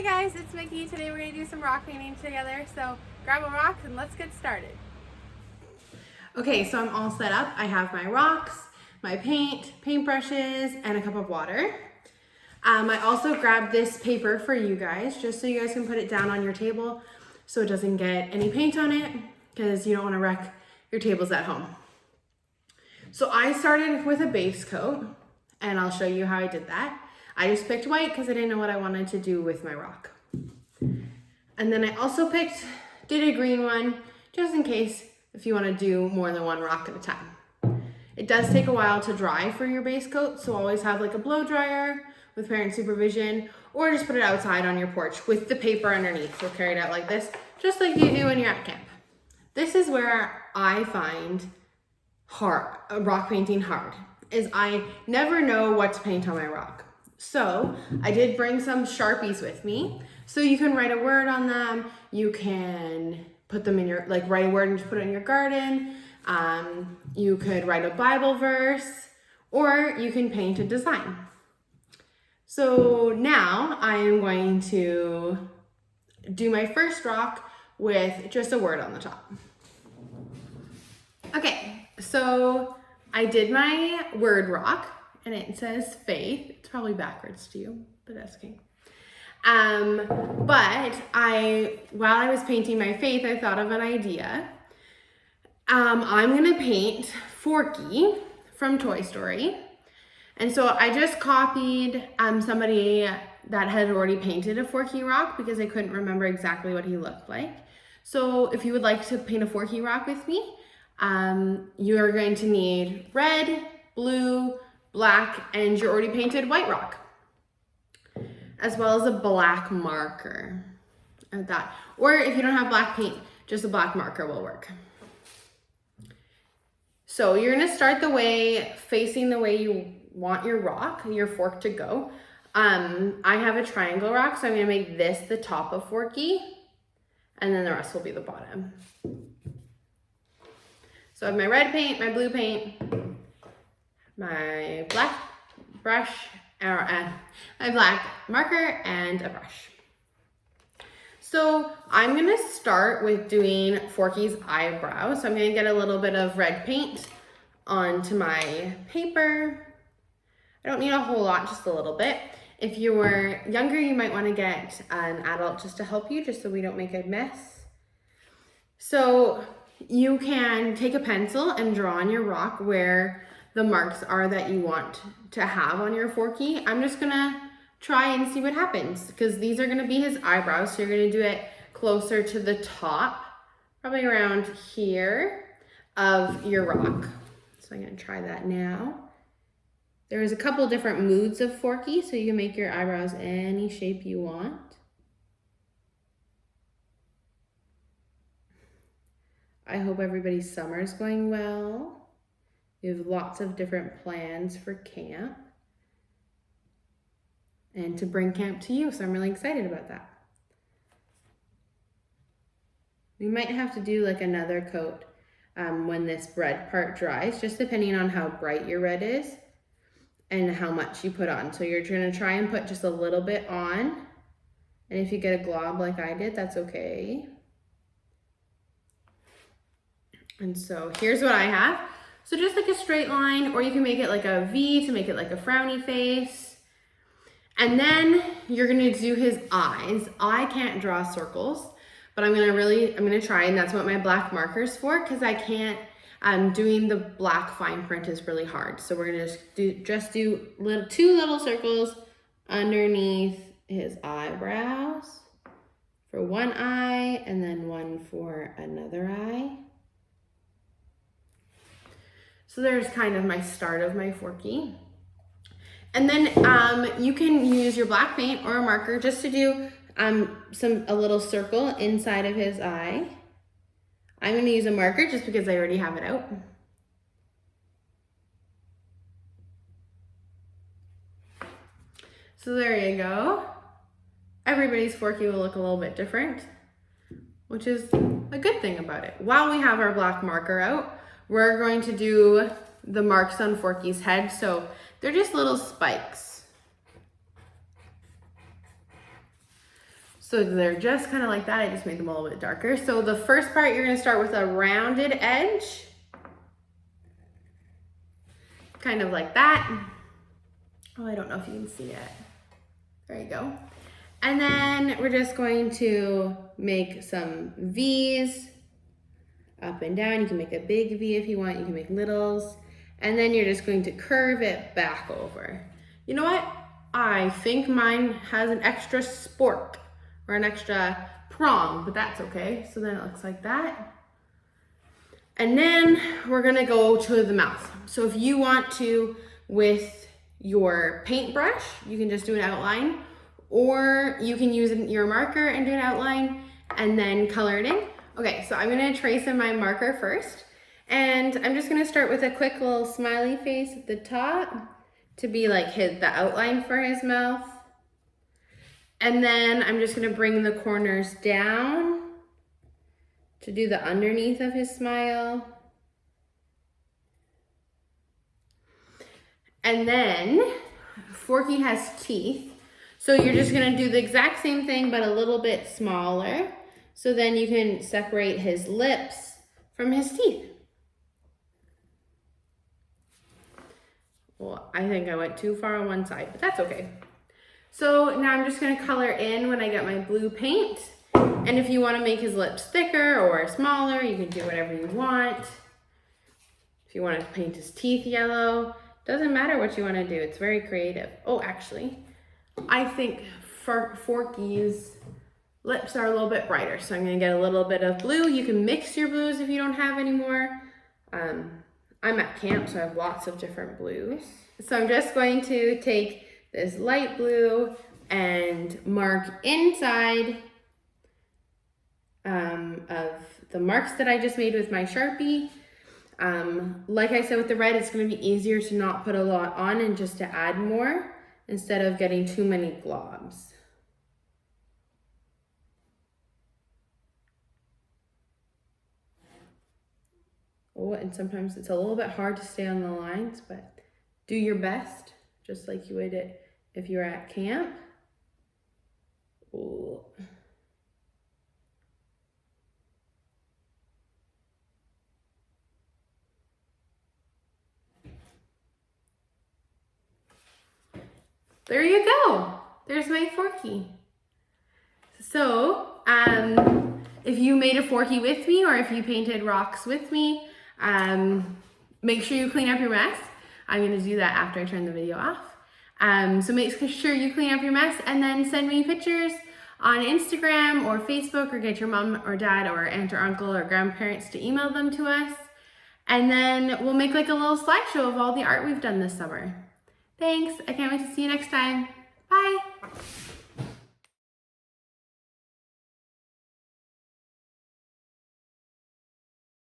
Hey guys, it's Mickey. Today we're going to do some rock painting together, so grab a rock and let's get started. Okay, so I'm all set up. I have my rocks, my paint, paintbrushes, and a cup of water. I also grabbed this paper for you guys, just so you guys can put it down on your table so it doesn't get any paint on it, because you don't want to wreck your tables at home. So I started with a base coat, and I'll show you how I did that. I just picked white because I didn't know what I wanted to do with my rock. And then I also did a green one, just in case if you want to do more than one rock at a time. It does take a while to dry for your base coat, so always have like a blow dryer with parent supervision, or just put it outside on your porch with the paper underneath. So carry it out like this, just like you do when you're at camp. This is where I find rock painting hard, is I never know what to paint on my rock. So I did bring some Sharpies with me, so you can write a word on them. You can put them in your, write a word and just put it in your garden. You could write a Bible verse, or you can paint a design. So now I am going to do my first rock with just a word on the top. Okay, so I did my word rock, and it says faith. It's probably backwards to you, but that's okay. But while I was painting my faith, I thought of an idea. I'm gonna paint Forky from Toy Story. And so I just copied somebody that had already painted a Forky rock because I couldn't remember exactly what he looked like. So if you would like to paint a Forky rock with me, you're going to need red, blue, black, and your already painted white rock, as well as a black marker at that. Or if you don't have black paint, just a black marker will work. So you're gonna start facing the way you want your rock, your fork to go. I have a triangle rock, so I'm gonna make this the top of Forky, and then the rest will be the bottom. So I have my red paint, my blue paint, my black brush, my black marker, and a brush. So I'm gonna start with doing Forky's eyebrow. So I'm gonna get a little bit of red paint onto my paper. I don't need a whole lot, just a little bit. If you were younger, you might wanna get an adult just to help you, just so we don't make a mess. So you can take a pencil and draw on your rock where the marks are that you want to have on your Forky. I'm just gonna try and see what happens, because these are gonna be his eyebrows. So you're gonna do it closer to the top, probably around here of your rock. So I'm gonna try that now. There's a couple different moods of Forky, so you can make your eyebrows any shape you want. I hope everybody's summer is going well. You have lots of different plans for camp and to bring camp to you, so I'm really excited about that. We might have to do like another coat when this red part dries, just depending on how bright your red is and how much you put on. So you're gonna try and put just a little bit on, and if you get a glob like I did, that's okay. And so here's what I have. So just like a straight line, or you can make it like a V to make it like a frowny face. And then you're gonna do his eyes. I can't draw circles, but I'm gonna try, and that's what my black marker's for, because I can't, doing the black fine print is really hard. So we're gonna just do two little circles underneath his eyebrows for one eye, and then one for another eye. So there's kind of my start of my Forky. And then you can use your black paint or a marker just to do a little circle inside of his eye. I'm gonna use a marker just because I already have it out. So there you go. Everybody's Forky will look a little bit different, which is a good thing about it. While we have our black marker out, we're going to do the marks on Forky's head. So they're just little spikes. So they're just kind of like that. I just made them a little bit darker. So the first part, you're gonna start with a rounded edge. Kind of like that. Oh, I don't know if you can see it. There you go. And then we're just going to make some V's up and down. You can make a big V if you want. You can make littles. And then you're just going to curve it back over. You know what? I think mine has an extra spork or an extra prong, but that's okay. So then it looks like that. And then we're gonna go to the mouth. So if you want to, with your paintbrush, you can just do an outline, or you can use your marker and do an outline and then color it in. Okay, so I'm gonna trace in my marker first. And I'm just gonna start with a quick little smiley face at the top to be like the outline for his mouth. And then I'm just gonna bring the corners down to do the underneath of his smile. And then Forky has teeth. So you're just gonna do the exact same thing, but a little bit smaller. So then you can separate his lips from his teeth. Well, I think I went too far on one side, but that's okay. So now I'm just gonna color in when I get my blue paint. And if you wanna make his lips thicker or smaller, you can do whatever you want. If you wanna paint his teeth yellow, doesn't matter what you wanna do, it's very creative. Oh, actually, I think Forky's lips are a little bit brighter, so I'm gonna get a little bit of blue. You can mix your blues if you don't have any more. I'm at camp, so I have lots of different blues. So I'm just going to take this light blue and mark inside of the marks that I just made with my Sharpie. Like I said with the red, it's gonna be easier to not put a lot on and just to add more instead of getting too many globs. Oh, and sometimes it's a little bit hard to stay on the lines, but do your best, just like you would if you were at camp. Ooh. There you go. There's my Forky. So, if you made a Forky with me or if you painted rocks with me, make sure you clean up your mess. I'm gonna do that after I turn the video off. So make sure you clean up your mess and then send me pictures on Instagram or Facebook, or get your mom or dad or aunt or uncle or grandparents to email them to us. And then we'll make like a little slideshow of all the art we've done this summer. Thanks, I can't wait to see you next time. Bye.